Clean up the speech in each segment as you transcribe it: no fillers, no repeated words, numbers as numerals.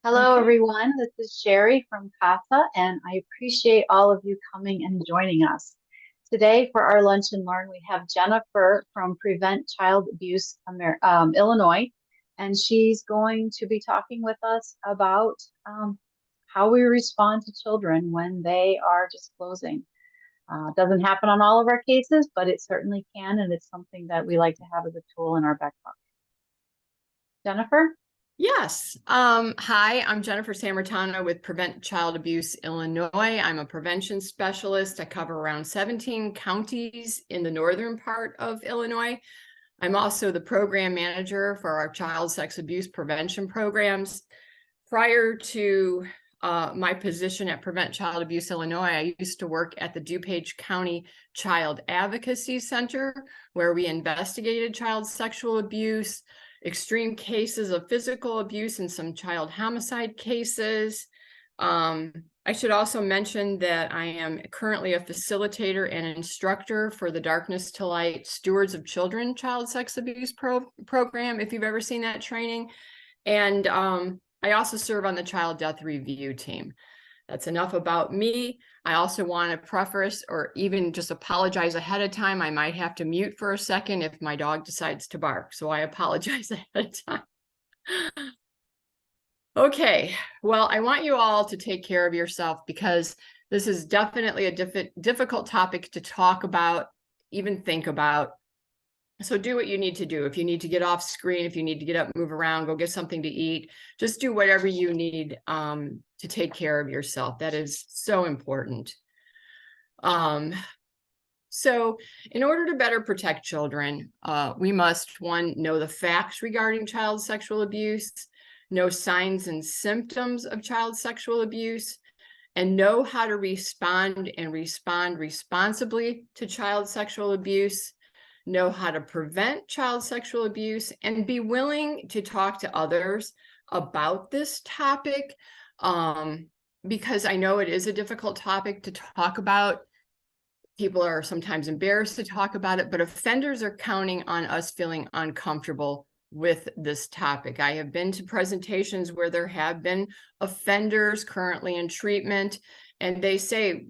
Hello, Okay. everyone. This is Sherry from CASA, and I appreciate all of you coming and joining us. Today, for our Lunch and Learn, we have Jennifer from Prevent Child Abuse Illinois, and she's going to be talking with us about how we respond to children when they are disclosing. It doesn't happen on all of our cases, but it certainly can, and it's something that we like to have as a tool in our back pocket. Jennifer? Yes. Hi, I'm Jennifer Sammartano with Prevent Child Abuse Illinois. I'm a prevention specialist. I cover around 17 counties in the northern part of Illinois. I'm also the program manager for our child sex abuse prevention programs. Prior to my position at Prevent Child Abuse Illinois, I used to work at the DuPage County Child Advocacy Center, where we investigated child sexual abuse, extreme cases of physical abuse, and some child homicide cases. I should also mention that I am currently a facilitator and instructor for the Darkness to Light Stewards of Children Child Sex Abuse program, if you've ever seen that training. And I also serve on the Child Death Review team. That's enough about me. I also want to preface or even just apologize ahead of time. I might have to mute for a second if my dog decides to bark. So I apologize ahead of time. Okay, well, I want you all to take care of yourself because this is definitely a difficult topic to talk about, even think about. So do what you need to do. If you need to get off screen, if you need to get up, move around, go get something to eat, just do whatever you need to take care of yourself. That is so important. So in order to better protect children, we must, one, know the facts regarding child sexual abuse, know signs and symptoms of child sexual abuse, and know how to respond and respond responsibly to child sexual abuse, know how to prevent child sexual abuse, and be willing to talk to others about this topic, because I know it is a difficult topic to talk about. People are sometimes embarrassed to talk about it, but offenders are counting on us feeling uncomfortable with this topic. I have been to presentations where there have been offenders currently in treatment, and they say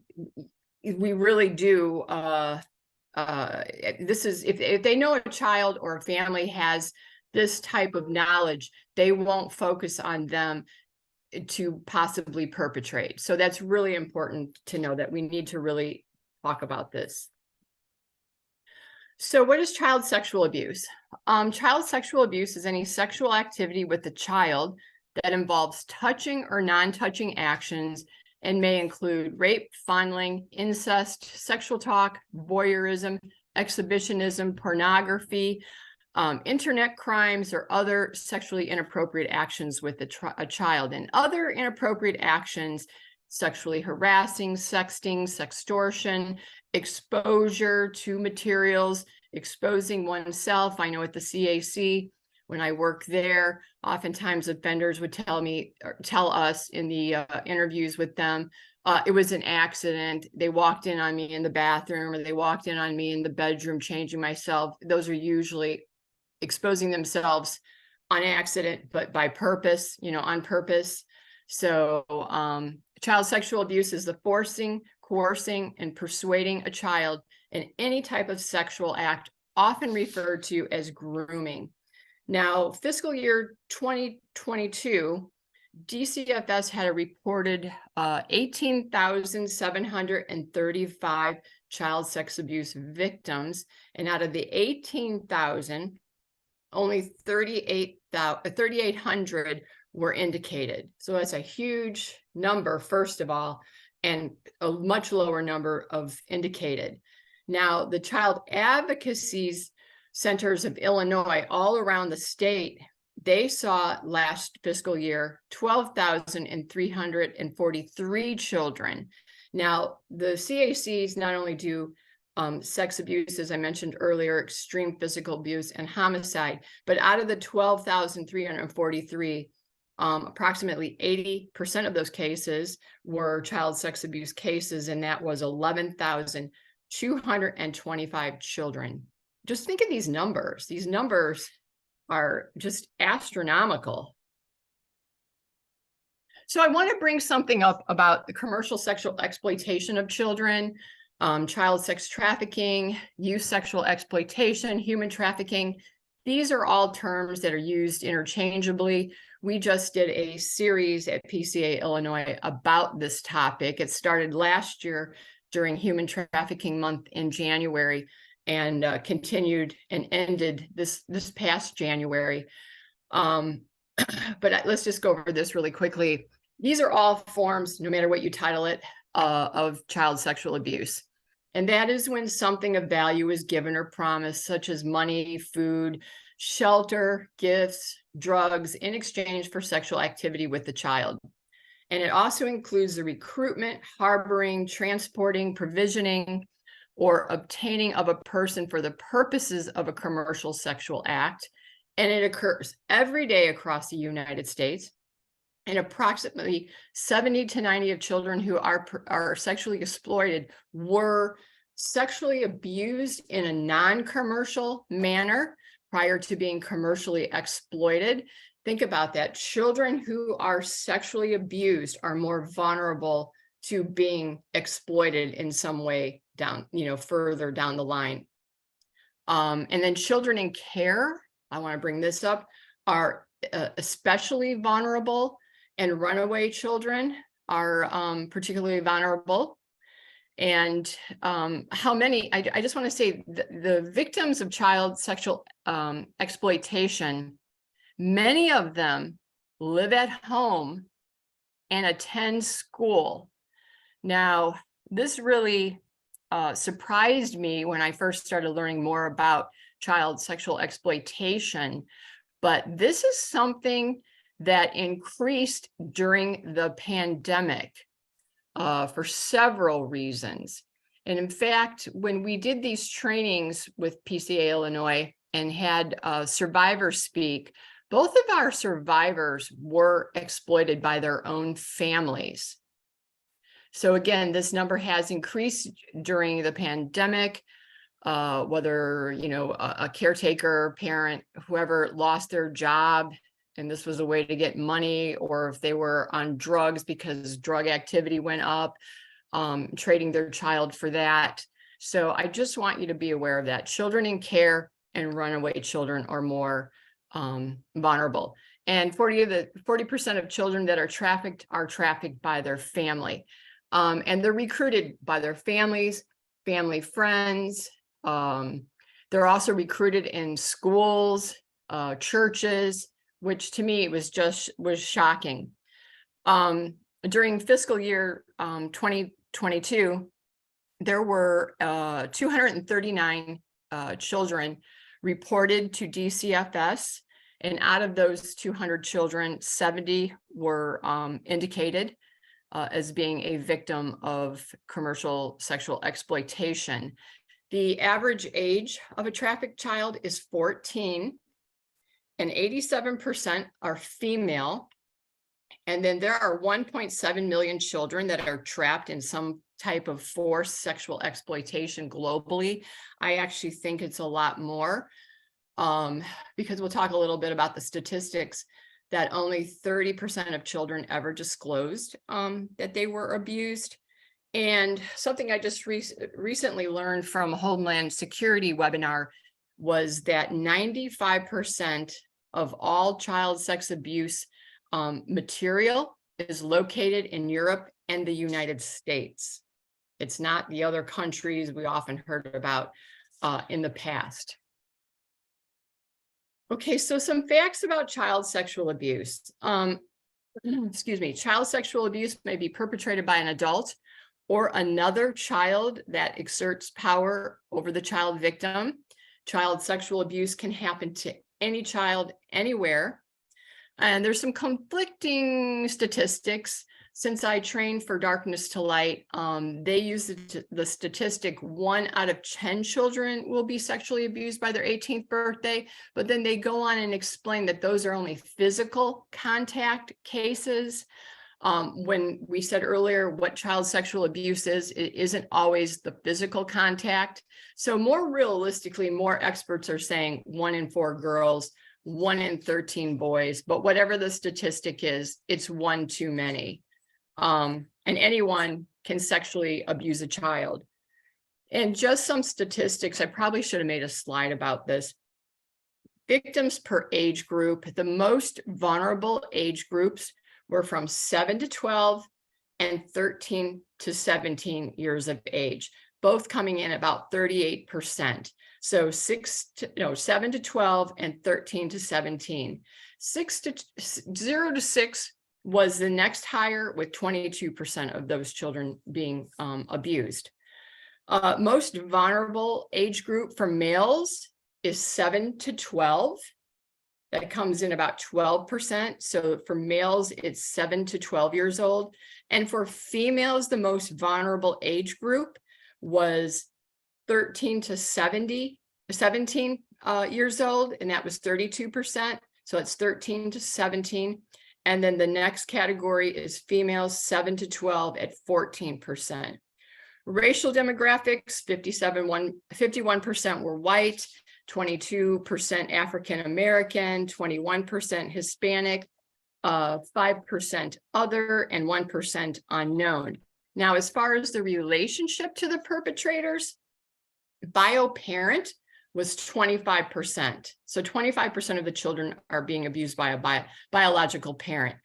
we really do this is if they know a child or a family has this type of knowledge, they won't focus on them to possibly perpetrate. So that's really important to know, that we need to really talk about this. So what is child sexual abuse? Child sexual abuse is any sexual activity with the child that involves touching or non-touching actions and may include rape, fondling, incest, sexual talk, voyeurism, exhibitionism, pornography, internet crimes, or other sexually inappropriate actions with a child. And other inappropriate actions: sexually harassing, sexting, sextortion, exposure to materials, exposing oneself. I know at the CAC, when I worked there, oftentimes offenders would tell us in the interviews with them, it was an accident. They walked in on me in the bathroom, or they walked in on me in the bedroom changing myself. Those are usually exposing themselves on accident, but by purpose, on purpose. So child sexual abuse is the forcing, coercing, and persuading a child in any type of sexual act, often referred to as grooming. Now, fiscal year 2022, DCFS had a reported 18,735 child sex abuse victims, and out of the 18,000, only 3,800 were indicated. So that's a huge number, first of all, and a much lower number of indicated. Now, the child advocacy centers of Illinois all around the state, they saw last fiscal year 12,343 children. Now, the CACs not only do sex abuse, as I mentioned earlier, extreme physical abuse, and homicide, but out of the 12,343, approximately 80% of those cases were child sex abuse cases, and that was 11,225 children. Just think of these numbers. These numbers are just astronomical. So I want to bring something up about the commercial sexual exploitation of children, child sex trafficking, youth sexual exploitation, human trafficking. These are all terms that are used interchangeably. We just did a series at PCA Illinois about this topic. It started last year during Human Trafficking Month in January and continued and ended this past January. But let's just go over this really quickly. These are all forms, no matter what you title it, of child sexual abuse. And that is when something of value is given or promised, such as money, food, shelter, gifts, drugs, in exchange for sexual activity with the child. And it also includes the recruitment, harboring, transporting, provisioning, or obtaining of a person for the purposes of a commercial sexual act. And it occurs every day across the United States. And approximately 70 to 90 of children who are sexually exploited were sexually abused in a non-commercial manner prior to being commercially exploited. Think about that. Children who are sexually abused are more vulnerable to being exploited in some way down, further down the line. And then children in care, I want to bring this up, are especially vulnerable, and runaway children are particularly vulnerable. And how many, I just want to say the victims of child sexual exploitation, many of them live at home and attend school. Now, this really surprised me when I first started learning more about child sexual exploitation, but this is something that increased during the pandemic for several reasons. And in fact, when we did these trainings with PCA Illinois and had survivors speak, both of our survivors were exploited by their own families. So again, this number has increased during the pandemic, whether, a caretaker, parent, whoever lost their job, and this was a way to get money, or if they were on drugs because drug activity went up, trading their child for that. So I just want you to be aware of that. Children in care and runaway children are more vulnerable. And 40% of children that are trafficked by their family. And they're recruited by their families, family friends. They're also recruited in schools, churches, which to me was shocking. During fiscal year 2022, there were 239 children reported to DCFS, and out of those 200 children, 70 were indicated as being a victim of commercial sexual exploitation. The average age of a trafficked child is 14. And 87% are female. And then there are 1.7 million children that are trapped in some type of forced sexual exploitation globally. I actually think it's a lot more because we'll talk a little bit about the statistics that only 30% of children ever disclosed that they were abused. And something I just recently learned from a Homeland Security webinar was that 95% of all child sex abuse material is located in Europe and the United States. It's not the other countries we often heard about in the past. Okay, so some facts about child sexual abuse. Excuse me, child sexual abuse may be perpetrated by an adult or another child that exerts power over the child victim. Child sexual abuse can happen to any child, anywhere. And there's some conflicting statistics. Since I trained for Darkness to Light, they use the statistic 1 out of 10 children will be sexually abused by their 18th birthday, but then they go on and explain that those are only physical contact cases. When we said earlier what child sexual abuse is, it isn't always the physical contact. So more realistically, more experts are saying 1 in 4 girls 1 in 13 boys, but whatever the statistic is, it's one too many. And anyone can sexually abuse a child. And just some statistics, I probably should have made a slide about this. Victims per age group, the most vulnerable age groups were from 7 to 12 and 13 to 17 years of age, both coming in about 38%. So 7 to 12 and 13 to 17. 0 to 6 was the next higher, with 22% of those children being abused. Most vulnerable age group for males is 7 to 12. That comes in about 12%. So for males, it's 7 to 12 years old. And for females, the most vulnerable age group was 13 to 17 years old, and that was 32%. So it's 13 to 17. And then the next category is females 7 to 12 at 14%. Racial demographics, 51% were white, 22% African American, 21% Hispanic, 5% other, and 1% unknown. Now, as far as the relationship to the perpetrators, bio parent was 25%. So 25% of the children are being abused by a biological parent.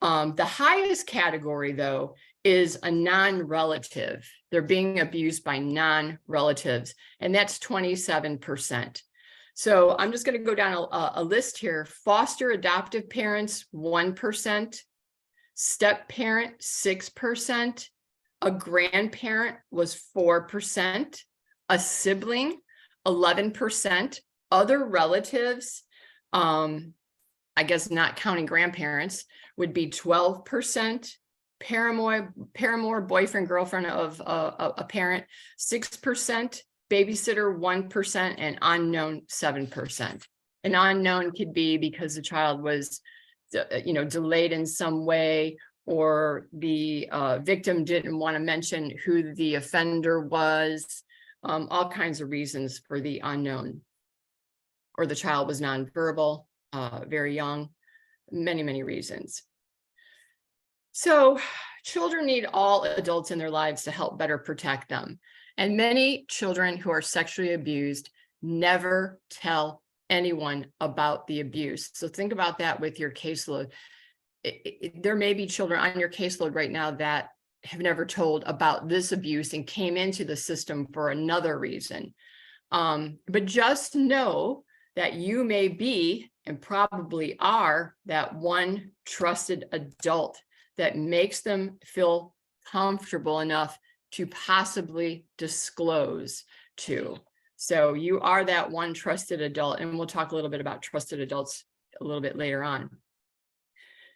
The highest category, though, is a non-relative. They're being abused by non-relatives, and that's 27%. So I'm just going to go down a list here. Foster adoptive parents, 1%. Step parent, 6%. A grandparent was 4%. A sibling, 11%. Other relatives, I guess not counting grandparents, would be 12%. Paramour, boyfriend, girlfriend of a parent, 6%. Babysitter, 1%, and unknown, 7%. An unknown could be because the child was, delayed in some way, or the victim didn't want to mention who the offender was. All kinds of reasons for the unknown, or the child was nonverbal, very young, many reasons. So children need all adults in their lives to help better protect them. And many children who are sexually abused never tell anyone about the abuse. So think about that with your caseload. There may be children on your caseload right now that have never told about this abuse and came into the system for another reason. But just know that you may be, and probably are, that one trusted adult that makes them feel comfortable enough to possibly disclose to. So you are that one trusted adult, and we'll talk a little bit about trusted adults a little bit later on.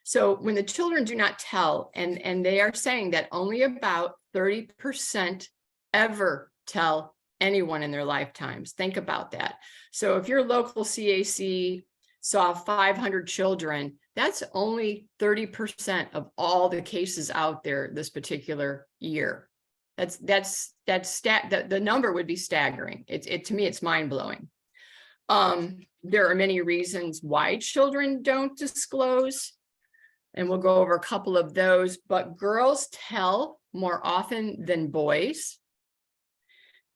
So when the children do not tell, and they are saying that only about 30% ever tell anyone in their lifetimes. Think about that. So if your local CAC saw 500 children, that's only 30% of all the cases out there this particular year. The number would be staggering. To me, it's mind-blowing. There are many reasons why children don't disclose, and we'll go over a couple of those, but girls tell more often than boys.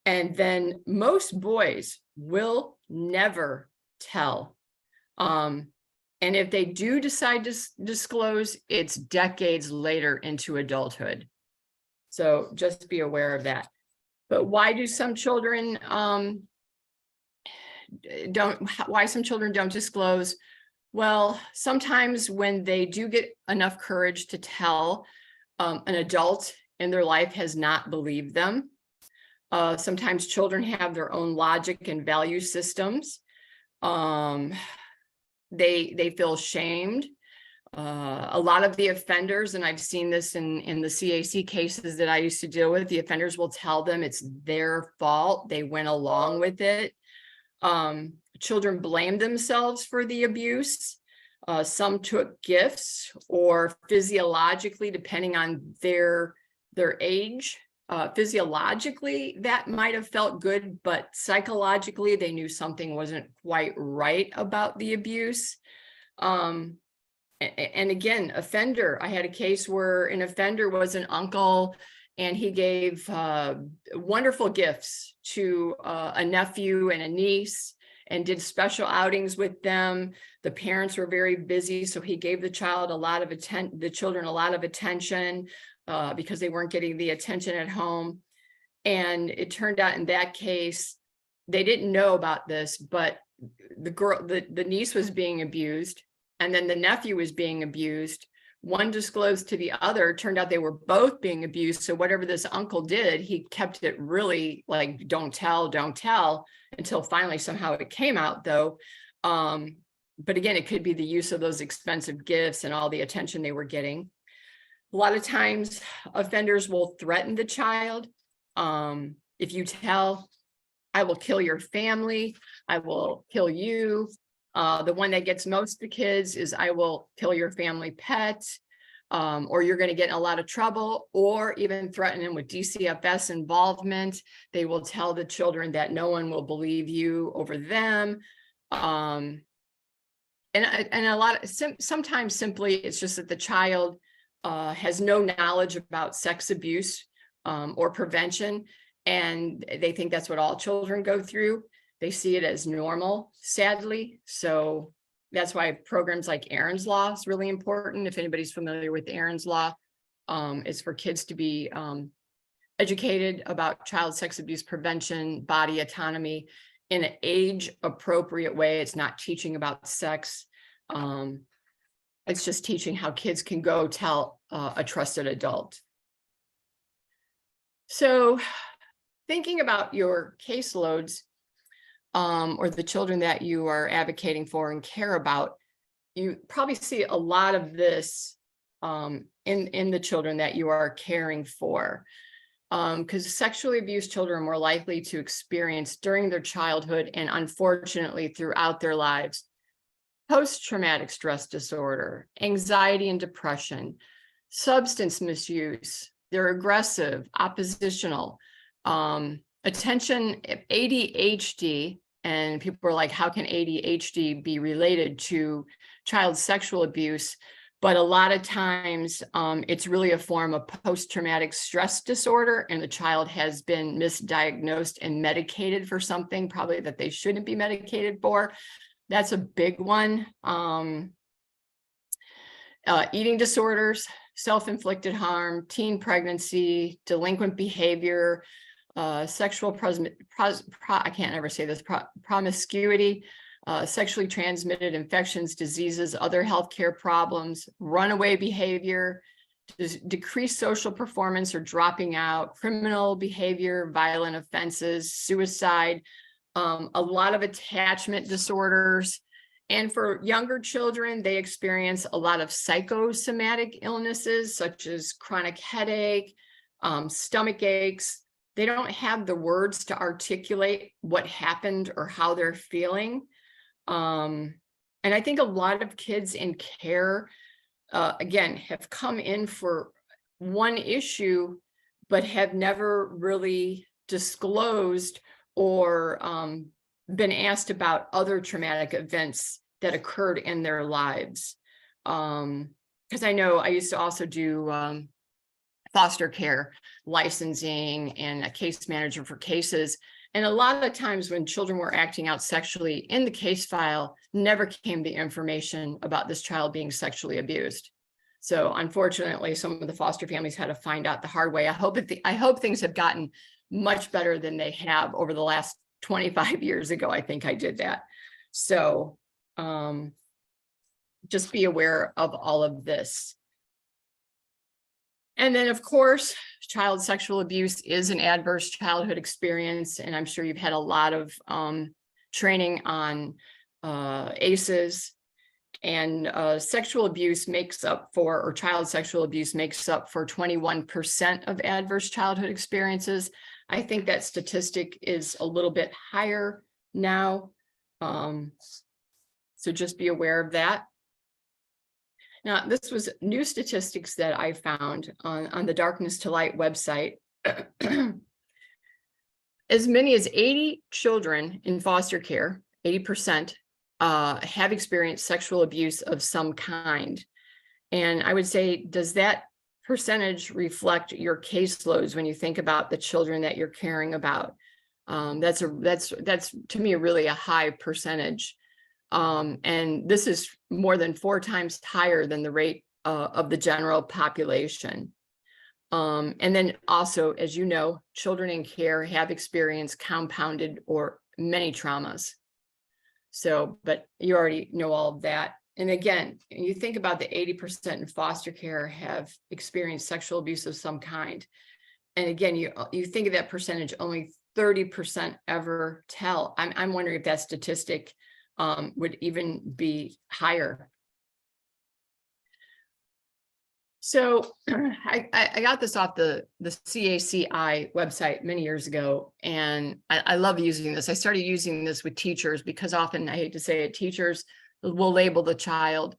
And then most boys will never tell. And if they do decide to disclose, it's decades later into adulthood. So just be aware of that. But why do some children don't disclose? Well, sometimes when they do get enough courage to tell, an adult in their life has not believed them. Sometimes children have their own logic and value systems. They feel shamed. A lot of the offenders, and I've seen this in the CAC cases that I used to deal with, the offenders will tell them it's their fault. They went along with it. Children blame themselves for the abuse. Some took gifts, or physiologically, depending on their age, Physiologically, that might have felt good, but psychologically, they knew something wasn't quite right about the abuse. And again, offender, I had a case where an offender was an uncle, and he gave wonderful gifts to a nephew and a niece and did special outings with them. The parents were very busy, so he gave the children a lot of attention because they weren't getting the attention at home. And it turned out in that case, they didn't know about this, but the niece was being abused, and then the nephew was being abused. One disclosed to the other. Turned out they were both being abused. So whatever this uncle did, he kept it really like, don't tell, until finally somehow it came out though. But again, it could be the use of those expensive gifts and all the attention they were getting. A lot of times offenders will threaten the child. If you tell, I will kill your family, I will kill you. The one that gets most of the kids is, I will kill your family pet, or you're going to get in a lot of trouble, or even threaten them with DCFS involvement. They will tell the children that no one will believe you over them. And a lot of, sometimes simply it's just that the child has no knowledge about sex abuse or prevention, and they think that's what all children go through. They see it as normal, sadly. So that's why programs like Aaron's Law is really important. If anybody's familiar with Aaron's Law, it's for kids to be educated about child sex abuse prevention, body autonomy in an age-appropriate way. It's not teaching about sex. It's just teaching how kids can go tell a trusted adult. So thinking about your caseloads, or the children that you are advocating for and care about, you probably see a lot of this in the children that you are caring for. Because sexually abused children are more likely to experience during their childhood, and unfortunately throughout their lives, post-traumatic stress disorder, anxiety and depression, substance misuse. They're aggressive, oppositional, attention, ADHD, and people are like, how can ADHD be related to child sexual abuse? But a lot of times it's really a form of post-traumatic stress disorder, and the child has been misdiagnosed and medicated for something probably that they shouldn't be medicated for. That's a big one. Eating disorders, self-inflicted harm, teen pregnancy, delinquent behavior, sexual I can't ever say this, promiscuity, sexually transmitted infections, diseases, other healthcare problems, runaway behavior, decreased social performance or dropping out, criminal behavior, violent offenses, suicide, a lot of attachment disorders. And for younger children, they experience a lot of psychosomatic illnesses, such as chronic headache, stomach aches. They don't have the words to articulate what happened or how they're feeling. And I think a lot of kids in care, again, have come in for one issue, but have never really disclosed or been asked about other traumatic events that occurred in their lives. Because I know I used to also do foster care licensing and a case manager for cases. And a lot of times when children were acting out sexually, in the case file never came the information about this child being sexually abused. So unfortunately, some of the foster families had to find out the hard way. I hope things have gotten much better than they have over the last 25 years ago. I think I did that. So just be aware of all of this. And then, of course, child sexual abuse is an adverse childhood experience. And I'm sure you've had a lot of training on ACEs. And sexual abuse makes up for, or child sexual abuse makes up for 21% of adverse childhood experiences. I think that statistic is a little bit higher now. So just be aware of that. Now, this was new statistics that I found on the Darkness to Light website. As many as 80 children in foster care, 80%, have experienced sexual abuse of some kind. And I would say, does that percentage reflect your caseloads when you think about the children that you're caring about? That's to me really a high percentage. And this is more than 4 times higher than the rate of the general population. And then also, as you know, children in care have experienced compounded or many traumas. So, but you already know all of that. And again, you think about the 80% in foster care have experienced sexual abuse of some kind. And again, you think of that percentage, only 30% ever tell. I'm wondering if that statistic would even be higher. So I got this off the CACI website many years ago, and I love using this. I started using this with teachers because often, I hate to say it, teachers will label the child.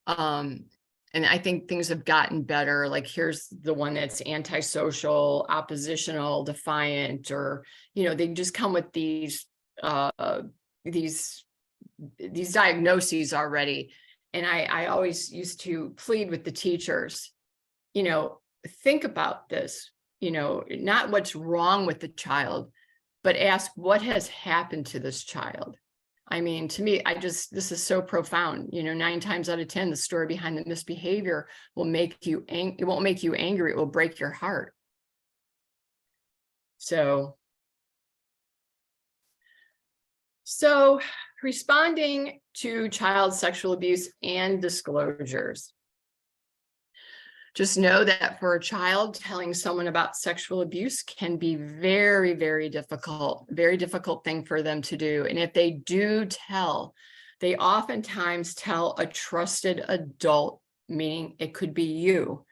And I think things have gotten better. Like here's the one that's antisocial, oppositional, defiant, or, they just come with these diagnoses already. And I always used to plead with the teachers, think about this, not what's wrong with the child, but ask what has happened to this child. I mean, to me, this is so profound. 9 times out of 10, the story behind the misbehavior will make you angry. It won't make you angry. It will break your heart. So responding to child sexual abuse and disclosures. Just know that for a child, telling someone about sexual abuse can be very, very difficult thing for them to do. And if they do tell, they oftentimes tell a trusted adult, meaning it could be you.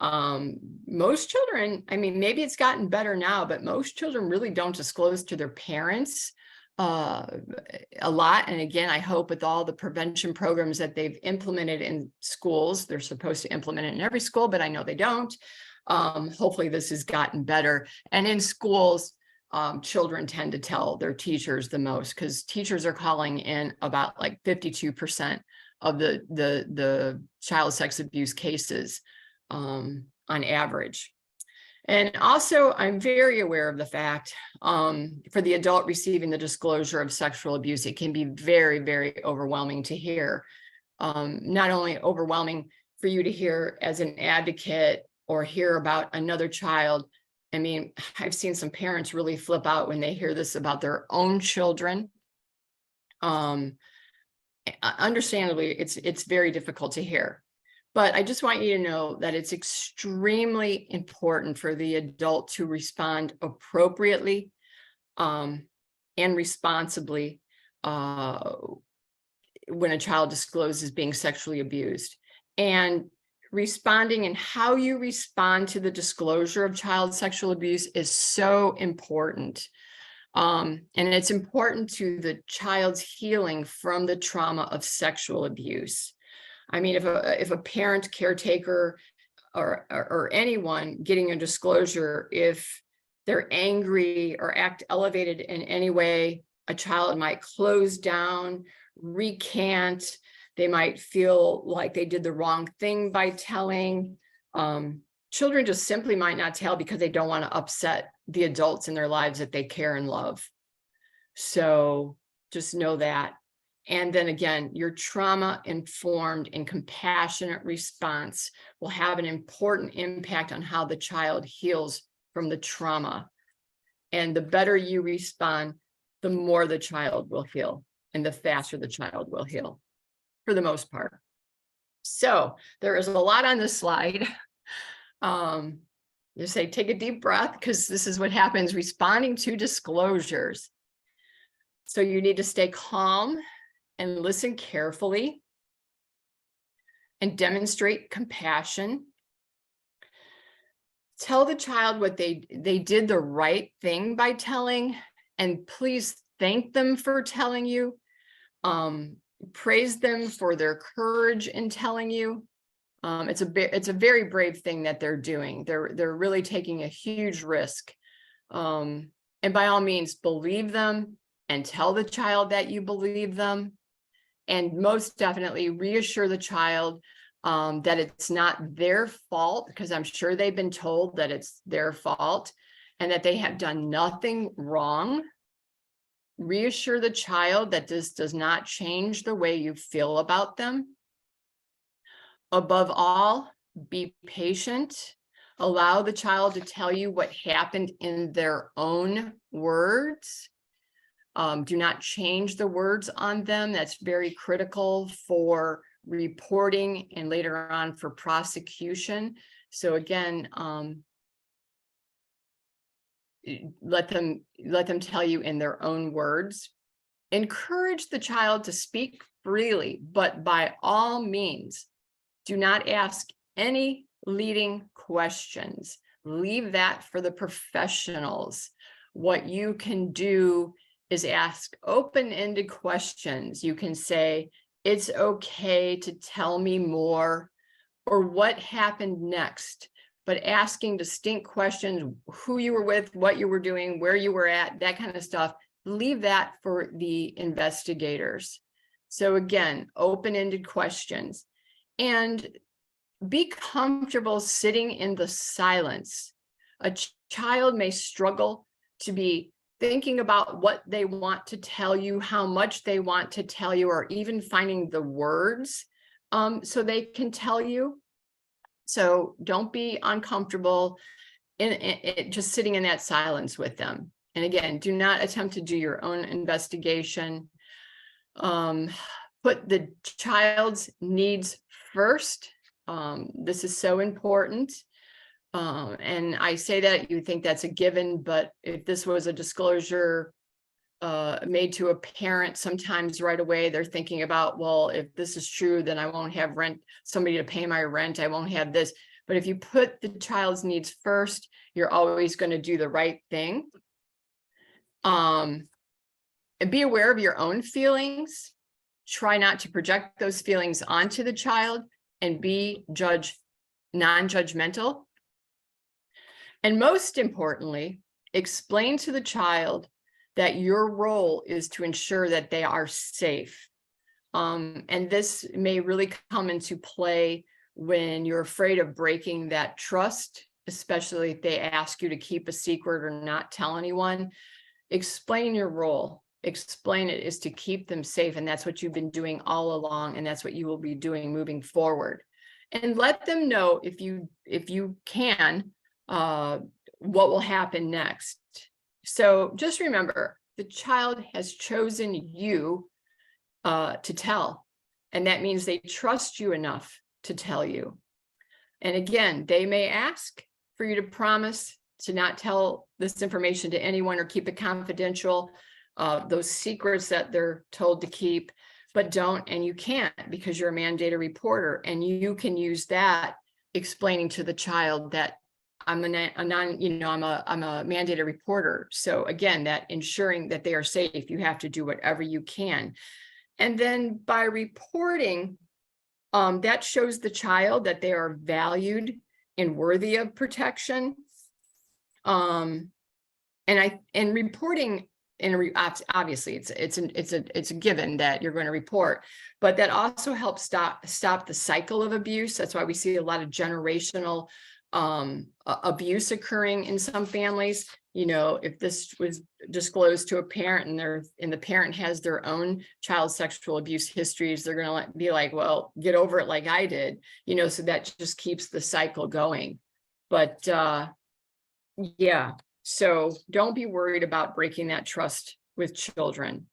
Most children, I mean, maybe it's gotten better now, but most children really don't disclose to their parents a lot. And again, I hope with all the prevention programs that they've implemented in schools, they're supposed to implement it in every school, but I know they don't. Hopefully this has gotten better. And in schools, children tend to tell their teachers the most, because teachers are calling in about like 52% of the child sex abuse cases on average. And also, I'm very aware of the fact for the adult receiving the disclosure of sexual abuse, it can be very, very overwhelming to hear. Not only overwhelming for you to hear as an advocate or hear about another child. I mean, I've seen some parents really flip out when they hear this about their own children. Understandably, it's very difficult to hear. But I just want you to know that it's extremely important for the adult to respond appropriately and responsibly when a child discloses being sexually abused. And responding and how you respond to the disclosure of child sexual abuse is so important. And it's important to the child's healing from the trauma of sexual abuse. I mean, if a parent, caretaker, or anyone getting a disclosure, if they're angry or act elevated in any way, a child might close down, recant. They might feel like they did the wrong thing by telling. Children just simply might not tell because they don't want to upset the adults in their lives that they care and love. So just know that. And then again, your trauma-informed and compassionate response will have an important impact on how the child heals from the trauma. And the better you respond, the more the child will heal, and the faster the child will heal, for the most part. So there is a lot on this slide. You say, take a deep breath, because this is what happens responding to disclosures. So you need to stay calm and listen carefully and demonstrate compassion. Tell the child what they did the right thing by telling, and please thank them for telling you. Praise them for their courage in telling you. It's a very brave thing that they're doing. They're really taking a huge risk. And by all means, believe them and tell the child that you believe them. And most definitely reassure the child that it's not their fault, because I'm sure they've been told that it's their fault and that they have done nothing wrong. Reassure the child that this does not change the way you feel about them. Above all, be patient. Allow the child to tell you what happened in their own words. Do not change the words on them. That's very critical for reporting and later on for prosecution. So again, let them tell you in their own words. Encourage the child to speak freely, but by all means, do not ask any leading questions. Leave that for the professionals. What you can do is ask open-ended questions. You can say, it's okay to tell me more, or what happened next, but asking distinct questions, who you were with, what you were doing, where you were at, that kind of stuff. Leave that for the investigators. So again, open-ended questions. And be comfortable sitting in the silence. A child may struggle to be thinking about what they want to tell you, how much they want to tell you, or even finding the words so they can tell you. So don't be uncomfortable in just sitting in that silence with them. And again, do not attempt to do your own investigation. Put the child's needs first. This is so important. And I say that you think that's a given, but if this was a disclosure made to a parent, sometimes right away they're thinking about, well, if this is true, then I won't have somebody to pay my rent. I won't have this. But if you put the child's needs first, you're always going to do the right thing. And be aware of your own feelings. Try not to project those feelings onto the child, and be non-judgmental. And most importantly, explain to the child that your role is to ensure that they are safe. And this may really come into play when you're afraid of breaking that trust, especially if they ask you to keep a secret or not tell anyone. Explain your role. Explain it is to keep them safe, and that's what you've been doing all along, and that's what you will be doing moving forward. And let them know, if you can, what will happen next. So just remember, the child has chosen you to tell, and that means they trust you enough to tell you. And again, they may ask for you to promise to not tell this information to anyone or keep it confidential, those secrets that they're told to keep, but don't, and you can't, because you're a mandated reporter, and you can use that explaining to the child that I'm a mandated reporter. So again, that ensuring that they are safe, you have to do whatever you can. And then by reporting, that shows the child that they are valued and worthy of protection. And reporting, obviously it's a given that you're going to report, but that also helps stop the cycle of abuse. That's why we see a lot of generational abuse occurring in some families. You know, if this was disclosed to a parent and the parent has their own child sexual abuse histories, they're going to be like, well, get over it like I did, you know, so that just keeps the cycle going. But yeah, so don't be worried about breaking that trust with children.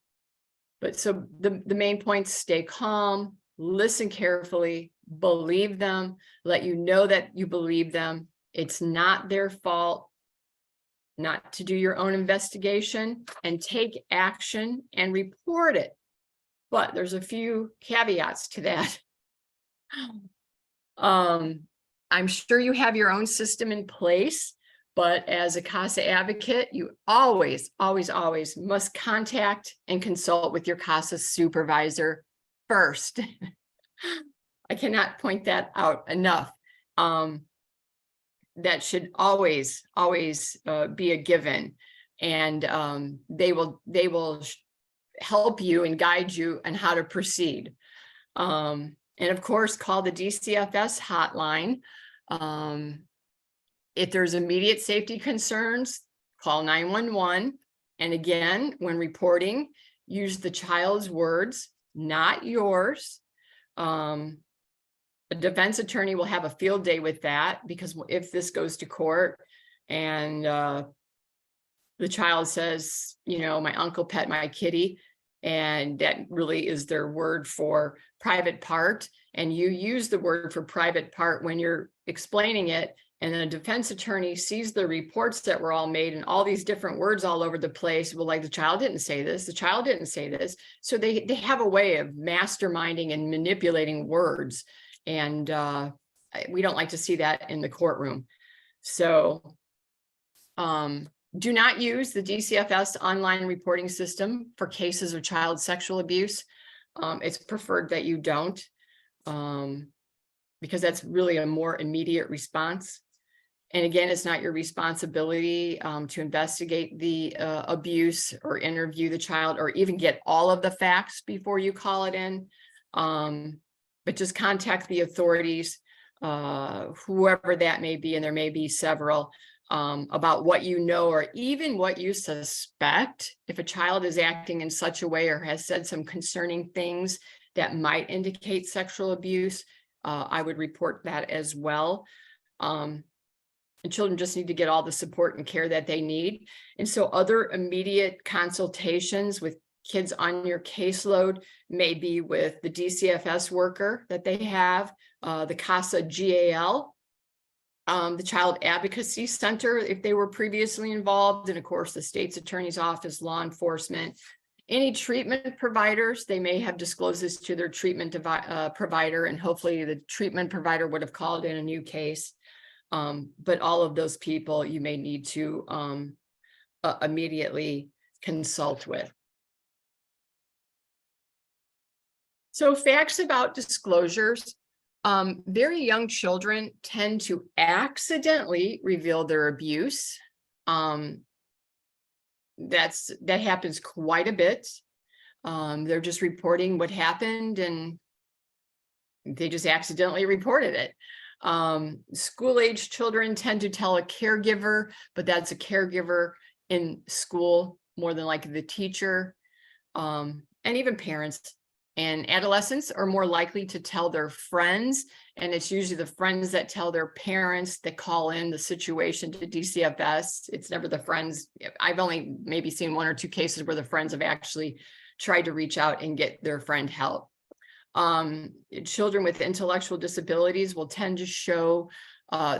But so the main points: stay calm, listen carefully, believe them, let you know that you believe them. It's not their fault not to do your own investigation, and take action and report it. But there's a few caveats to that. I'm sure you have your own system in place, but as a CASA advocate, you always, always, always must contact and consult with your CASA supervisor first. I cannot point that out enough. That should always be a given, and they will help you and guide you on how to proceed. And of course, call the DCFS hotline. If there's immediate safety concerns, call 911. And again, when reporting, use the child's words, not yours. A defense attorney will have a field day with that, because if this goes to court and the child says, my uncle pet my kitty, and that really is their word for private part, and you use the word for private part when you're explaining it, and then a defense attorney sees the reports that were all made and all these different words all over the place, well, like, the child didn't say this, the child didn't say this. So they have a way of masterminding and manipulating words. And we don't like to see that in the courtroom. So do not use the DCFS online reporting system for cases of child sexual abuse. It's preferred that you don't, because that's really a more immediate response. And again, it's not your responsibility to investigate the abuse or interview the child or even get all of the facts before you call it in. But just contact the authorities, whoever that may be, and there may be several, about what you know or even what you suspect. If a child is acting in such a way or has said some concerning things that might indicate sexual abuse, I would report that as well. And children just need to get all the support and care that they need. And so other immediate consultations with kids on your caseload may be with the DCFS worker that they have, the CASA GAL, the Child Advocacy Center, if they were previously involved, and of course, the state's attorney's office, law enforcement, any treatment providers. They may have disclosed this to their treatment provider, and hopefully the treatment provider would have called in a new case. But all of those people you may need to immediately consult with. So facts about disclosures. Very young children tend to accidentally reveal their abuse. That happens quite a bit. They're just reporting what happened and they just accidentally reported it. School-age children tend to tell a caregiver, but that's a caregiver in school, more than likely the teacher, and even parents. And adolescents are more likely to tell their friends, and it's usually the friends that tell their parents that call in the situation to DCFS. It's never the friends. I've only maybe seen one or two cases where the friends have actually tried to reach out and get their friend help. Children with intellectual disabilities will tend to show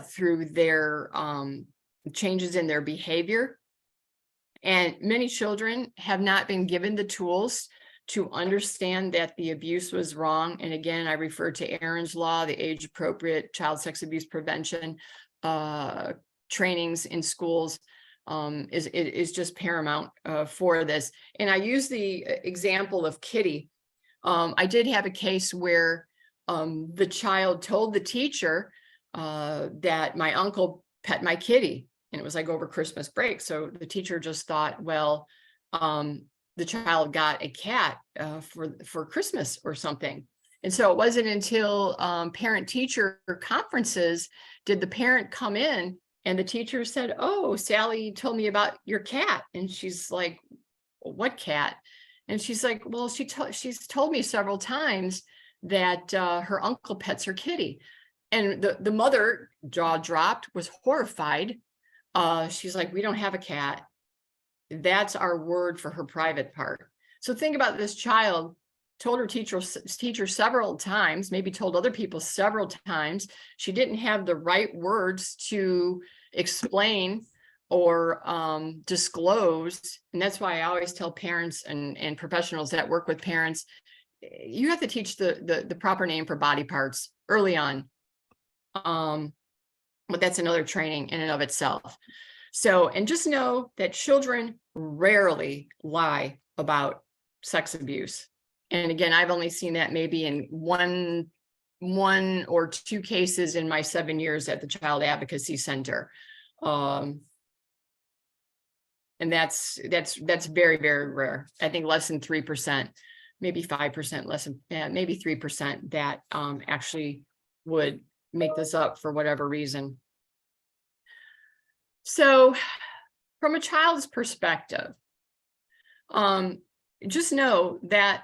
through their changes in their behavior. And many children have not been given the tools to understand that the abuse was wrong. And again, I refer to Aaron's Law, the age-appropriate child sex abuse prevention trainings in schools is just paramount for this. And I use the example of Kitty. I did have a case where the child told the teacher that my uncle pet my kitty, and it was like over Christmas break. So the teacher just thought, well, the child got a cat for Christmas or something. And so it wasn't until parent-teacher conferences did the parent come in and the teacher said, oh, Sally told me about your cat. And she's like, what cat? And she's like, well, she's told me several times that her uncle pets her kitty. And the mother, jaw dropped, was horrified. She's like, we don't have a cat. That's our word for her private part. So think about this child told her teacher several times, maybe told other people several times. She didn't have the right words to explain or disclose. And that's why I always tell parents and professionals that work with parents, you have to teach the proper name for body parts early on. But that's another training in and of itself. So, and just know that children rarely lie about sex abuse. And again, I've only seen that maybe in 1 1 or 2 cases in my 7 years at the Child Advocacy Center. And that's very, very rare. I think less than 3%, maybe 5%, less than, maybe 3% that actually would make this up for whatever reason. So from a child's perspective, just know that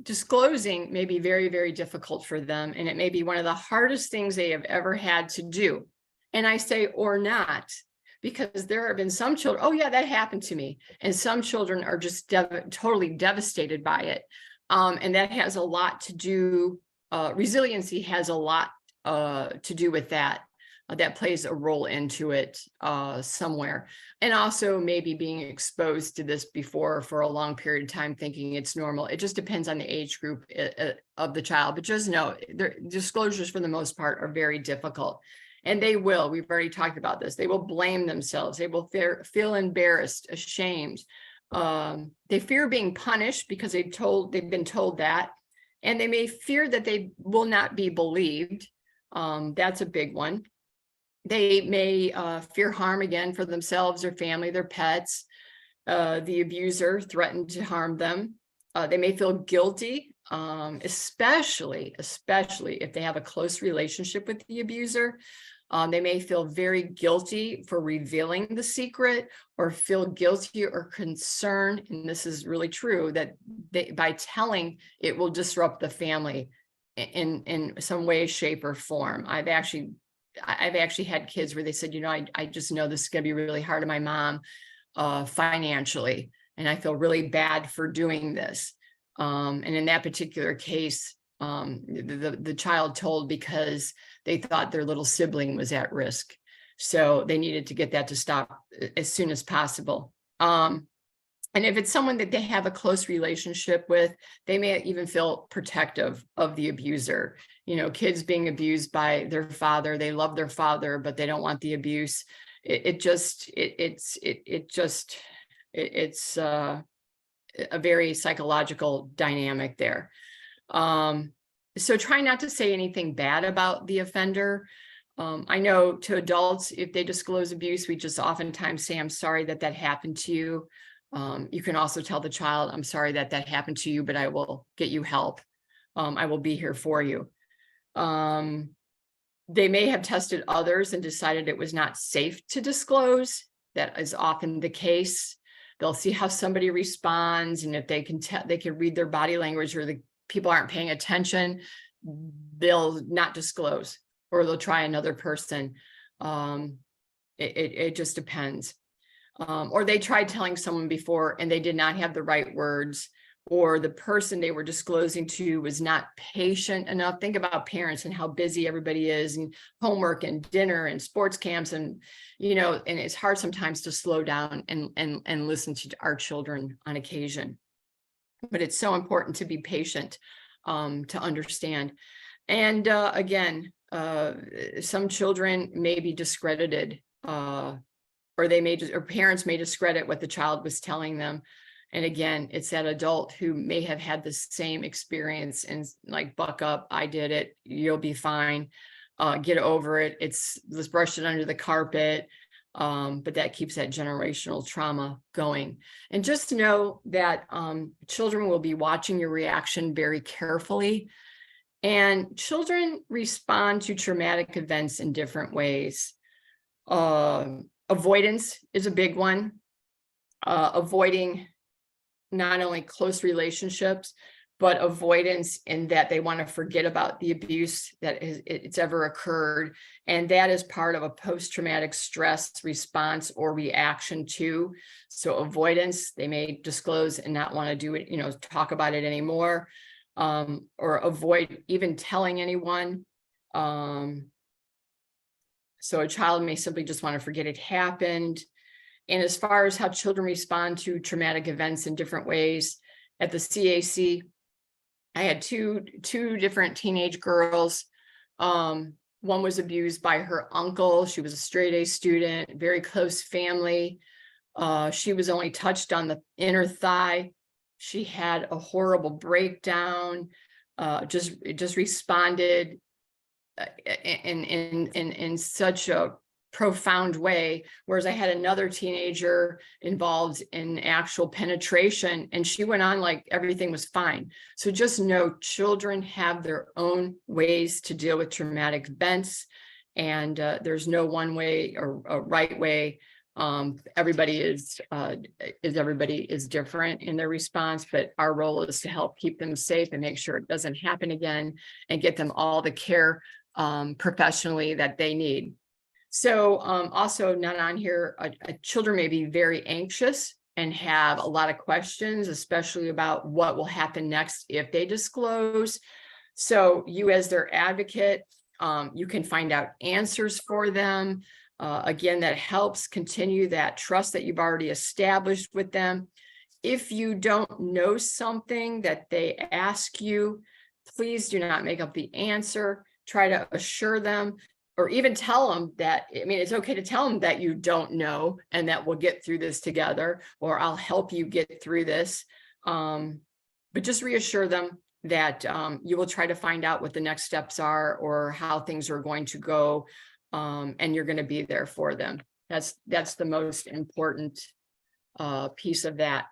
disclosing may be very, very difficult for them, and it may be one of the hardest things they have ever had to do. And I say, or not, because there have been some children, oh yeah, that happened to me. And some children are just totally devastated by it. And that has a lot to do, resiliency has a lot to do with that. That plays a role into it somewhere. And also maybe being exposed to this before for a long period of time, thinking it's normal. It just depends on the age group of the child. But just know, disclosures for the most part are very difficult. And they will, we've already talked about this, they will blame themselves. They will feel embarrassed, ashamed. They fear being punished because they've been told that. And they may fear that they will not be believed. That's a big one. They may fear harm again for themselves, their family, their pets. The abuser threatened to harm them. They may feel guilty, especially if they have a close relationship with the abuser. They may feel very guilty for revealing the secret, or feel guilty or concerned, and this is really true, that by telling it will disrupt the family in some way, shape, or form. I've actually had kids where they said, you know, I just know this is going to be really hard on my mom financially, and I feel really bad for doing this. And in that particular case, the child told because they thought their little sibling was at risk. So they needed to get that to stop as soon as possible. And if it's someone that they have a close relationship with, they may even feel protective of the abuser. You know, kids being abused by their father, they love their father, but they don't want the abuse. It's a very psychological dynamic there. So try not to say anything bad about the offender. I know to adults, if they disclose abuse, we just oftentimes say, I'm sorry that happened to you. You can also tell the child, I'm sorry that happened to you, but I will get you help. I will be here for you. They may have tested others and decided it was not safe to disclose. That is often the case. They'll see how somebody responds, and if they can read their body language, or the people aren't paying attention, they'll not disclose, or they'll try another person. It just depends. Or they tried telling someone before and they did not have the right words, or the person they were disclosing to was not patient enough. Think about parents and how busy everybody is, and homework and dinner and sports camps, and you know, and it's hard sometimes to slow down and listen to our children on occasion. But it's so important to be patient, to understand. And again, some children may be discredited, or parents may discredit what the child was telling them. And again, it's that adult who may have had the same experience and like, buck up, I did it, you'll be fine, get over it. Let's brush it under the carpet. But that keeps that generational trauma going. And just know that children will be watching your reaction very carefully. And children respond to traumatic events in different ways. Avoidance is a big one. Avoiding not only close relationships, but avoidance in that they want to forget about the abuse that it's ever occurred. And that is part of a post-traumatic stress response or reaction to. So avoidance, they may disclose and not want to do it, talk about it anymore, or avoid even telling anyone. So a child may simply just want to forget it happened. And as far as how children respond to traumatic events in different ways, at the CAC, I had two different teenage girls. One was abused by her uncle. She was a straight A student, very close family. She was only touched on the inner thigh. She had a horrible breakdown. just responded in such a profound way, whereas I had another teenager involved in actual penetration, and she went on like everything was fine. So just know children have their own ways to deal with traumatic events, and there's no one way or a right way. Everybody is different in their response, but our role is to help keep them safe and make sure it doesn't happen again, and get them all the care professionally that they need. So also not on here, children may be very anxious and have a lot of questions, especially about what will happen next if they disclose. So you, as their advocate, you can find out answers for them. Again, that helps continue that trust that you've already established with them. If you don't know something that they ask you, please do not make up the answer. Try to assure them, or even tell them that, I mean, it's okay to tell them that you don't know and that we'll get through this together, or I'll help you get through this. But just reassure them that you will try to find out what the next steps are or how things are going to go, and you're going to be there for them. That's the most important piece of that.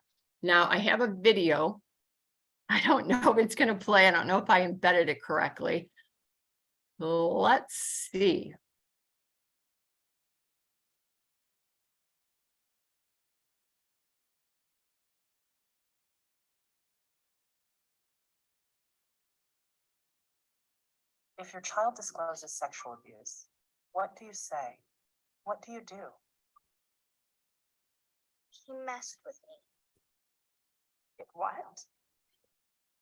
Now, I have a video. I don't know if it's going to play. I don't know if I embedded it correctly. Let's see. If your child discloses sexual abuse, what do you say? What do you do? He messed with me. What?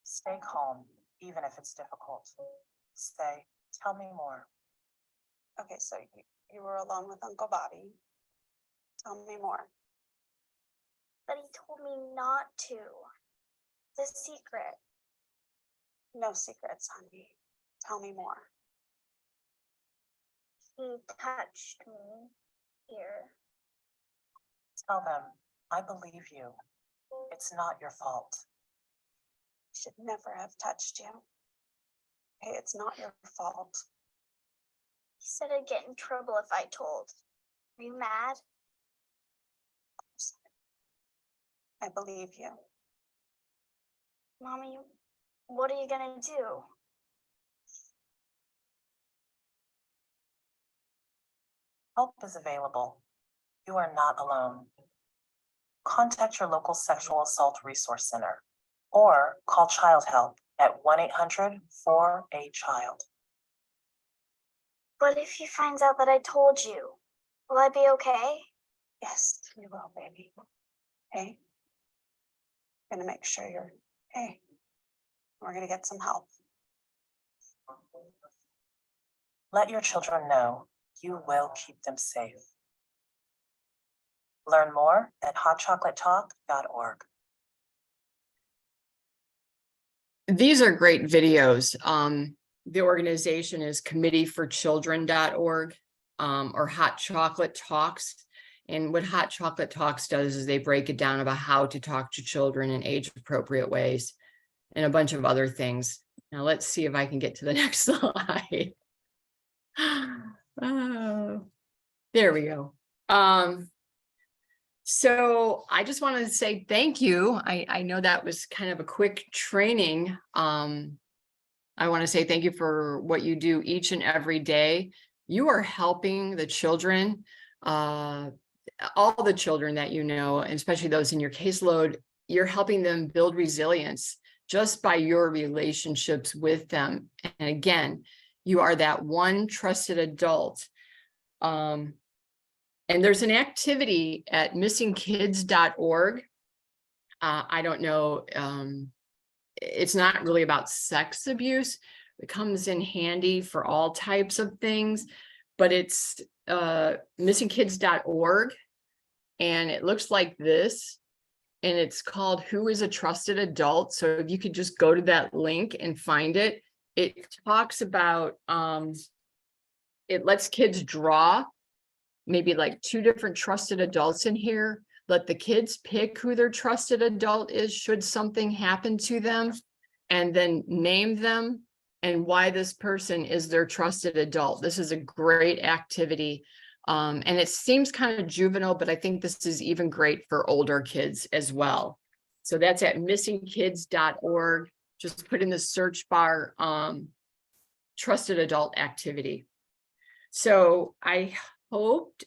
Stay calm, even if it's difficult. Say, tell me more. Okay, so you were alone with Uncle Bobby. Tell me more. But he told me not to. The secret. No secrets, honey. Tell me more. He touched me here. Tell them, I believe you. It's not your fault. He should never have touched you. Okay, it's not your fault. He said I'd get in trouble if I told. Are you mad? I believe you. Mommy, what are you gonna do? Help is available. You are not alone. Contact your local sexual assault resource center or call Child Help at 1-800-4-A-CHILD. But if he finds out that I told you, will I be okay? Yes, you will, baby. Okay? I'm gonna make sure you're okay. We're gonna get some help. Let your children know you will keep them safe. Learn more at hotchocolatetalk.org. These are great videos. The organization is committeeforchildren.org, or Hot Chocolate Talks. And what Hot Chocolate Talks does is they break it down about how to talk to children in age appropriate ways and a bunch of other things. Now let's see if I can get to the next slide. Oh, there we go. So I just wanted to say thank you. I know that was kind of a quick training. I want to say thank you for what you do each and every day. You are helping the children, all the children that you know, and especially those in your caseload. You're helping them build resilience just by your relationships with them. And again, you are that one trusted adult. And there's an activity at missingkids.org. I don't know, it's not really about sex abuse. It comes in handy for all types of things, but it's missingkids.org, and it looks like this, and it's called Who is a Trusted Adult? So if you could just go to that link and find it, it talks about, it lets kids draw maybe like 2 different trusted adults in here. Let the kids pick who their trusted adult is should something happen to them. and then name them and why this person is their trusted adult. This is a great activity. And it seems kind of juvenile, but I think this is even great for older kids as well. So that's at missingkids.org. Just put in the search bar, trusted adult activity. So I hoped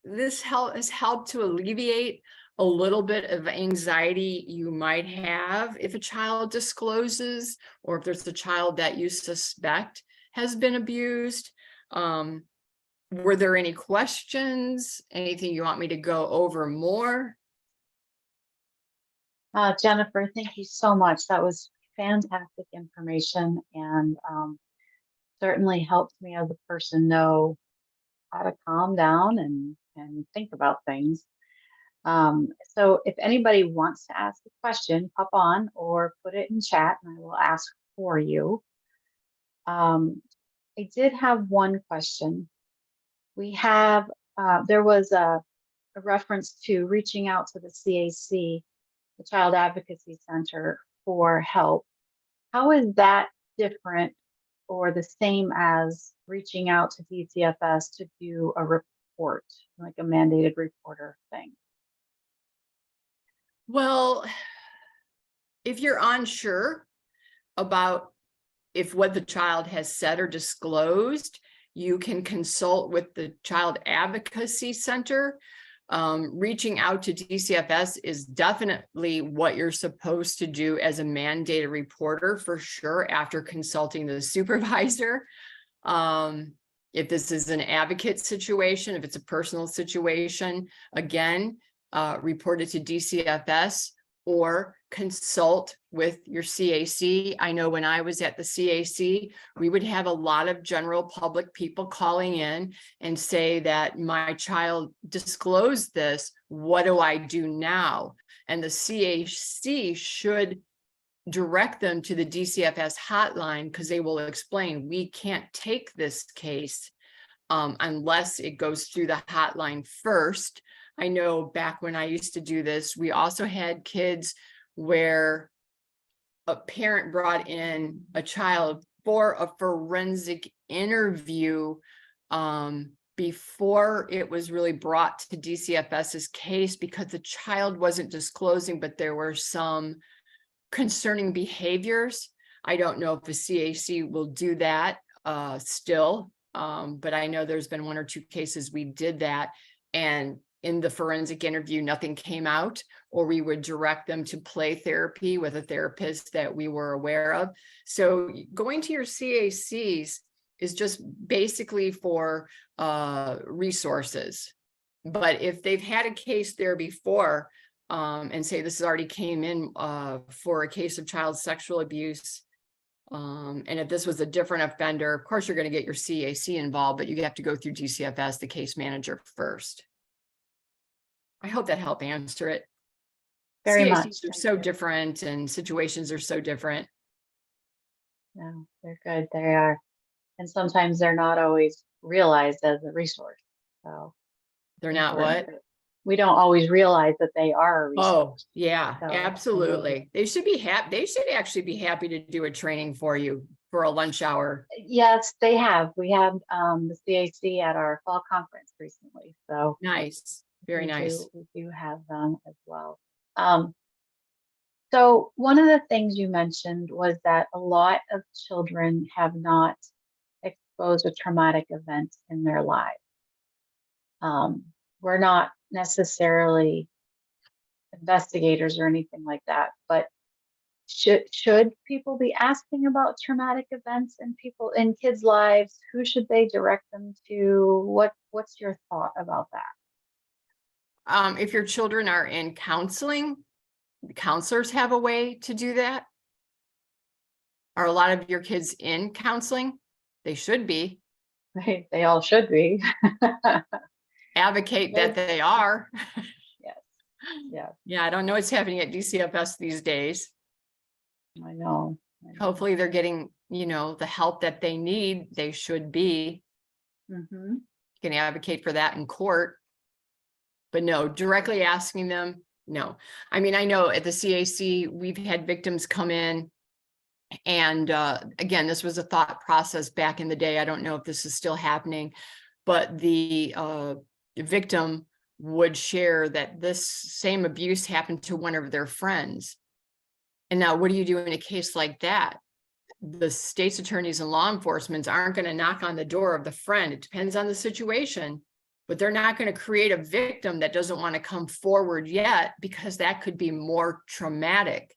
this has helped to alleviate a little bit of anxiety you might have if a child discloses, or if there's a child that you suspect has been abused. Were there any questions? Anything you want me to go over more? Jennifer, thank you so much. That was fantastic information, and certainly helped me as a person know how to calm down and think about things. So if anybody wants to ask a question, pop on or put it in chat and I will ask for you. I did have one question. We have, there was a reference to reaching out to the CAC, the Child Advocacy Center, for help. How is that different or the same as reaching out to DCFS to do a report, like a mandated reporter thing? Well, if you're unsure about if what the child has said or disclosed, you can consult with the Child Advocacy Center. Reaching out to DCFS is definitely what you're supposed to do as a mandated reporter, for sure, after consulting the supervisor. If this is an advocate situation, if it's a personal situation, again, report it to DCFS or consult with your CAC. I know when I was at the CAC, we would have a lot of general public people calling in and say that my child disclosed this. What do I do now? And the CAC should direct them to the DCFS hotline, because they will explain, we can't take this case unless it goes through the hotline first. I know back when I used to do this, we also had kids where a parent brought in a child for a forensic interview before it was really brought to DCFS's case, because the child wasn't disclosing, but there were some concerning behaviors. I don't know if the CAC will do that still, but I know there's been one or two cases we did that, and in the forensic interview, nothing came out, or we would direct them to play therapy with a therapist that we were aware of. So going to your CACs is just basically for resources. But if they've had a case there before, and say this already came in for a case of child sexual abuse, and if this was a different offender, of course you're going to get your CAC involved, but you have to go through DCFS, the case manager, first. I hope that helped answer it. Very CACs much. are Thank so you. different, and situations are so different. No, they're good. They are. And sometimes they're not always realized as a resource. So They're not what? we don't always realize that they are a resource. Oh, yeah, So, absolutely. They should be happy. They should actually be happy to do a training for you for a lunch hour. Yes, they have. We had the CAC at our fall conference recently. So Nice. Very nice. We do have them as well. So one of the things you mentioned was that a lot of children have not exposed to traumatic events in their lives. We're not necessarily investigators or anything like that, but should people be asking about traumatic events in kids' lives? Who should they direct them to? What's your thought about that? If your children are in counseling, the counselors have a way to do that. Are a lot of your kids in counseling? They should be. They all should be. Advocate that they are. Yes. Yeah. Yeah, I don't know what's happening at DCFS these days. I know. Hopefully they're getting, the help that they need. They should be. Mm-hmm. You can advocate for that in court. But no, directly asking them, no. I mean, I know at the CAC, we've had victims come in And again, this was a thought process back in the day. I don't know if this is still happening, but the victim would share that this same abuse happened to one of their friends. And now what do you do in a case like that? The state's attorneys and law enforcement aren't going to knock on the door of the friend. It depends on the situation, but they're not going to create a victim that doesn't want to come forward yet, because that could be more traumatic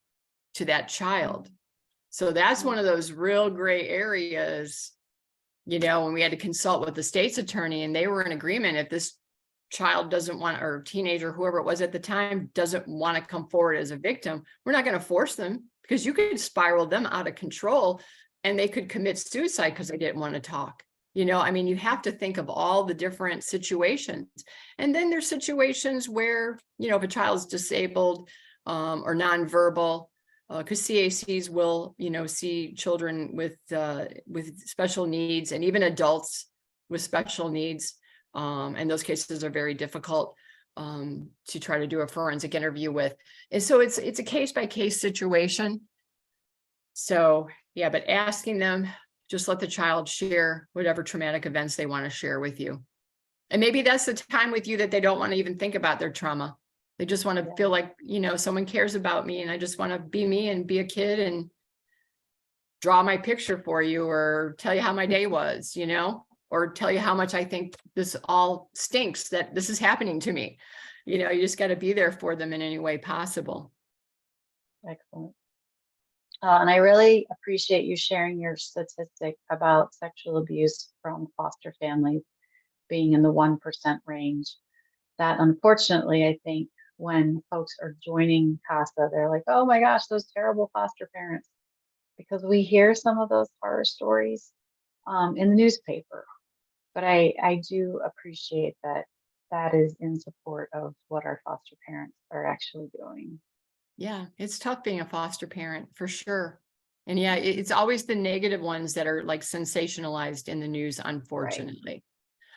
to that child. So that's one of those real gray areas, you know, when we had to consult with the state's attorney, and they were in agreement. If this child doesn't want, or teenager, whoever it was at the time, doesn't want to come forward as a victim, we're not going to force them, because you could spiral them out of control and they could commit suicide because they didn't want to talk. You know, I mean, you have to think of all the different situations. And then there's situations where, you know, if a child is disabled or nonverbal, because CACs will, you know, see children with special needs, and even adults with special needs. And those cases are very difficult to try to do a forensic interview with. And so it's a case by case situation. So yeah, but asking them, just let the child share whatever traumatic events they want to share with you. And maybe that's the time with you that they don't want to even think about their trauma. They just want to feel like, you know, someone cares about me, and I just want to be me and be a kid and draw my picture for you, or tell you how my day was, you know, or tell you how much I think this all stinks that this is happening to me. You know, you just got to be there for them in any way possible. Excellent. And I really appreciate you sharing your statistic about sexual abuse from foster families being in the 1% range. That unfortunately, I think when folks are joining CASA, they're like, oh my gosh, those terrible foster parents, because we hear some of those horror stories in the newspaper. But I do appreciate that that is in support of what our foster parents are actually doing. Yeah, it's tough being a foster parent for sure. And yeah, it's always the negative ones that are like sensationalized in the news, unfortunately.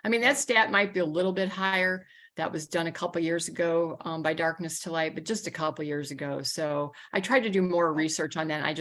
I mean, that stat might be a little bit higher. That was done a couple years ago by Darkness to Light, but just a couple years ago. So I tried to do more research on that. I just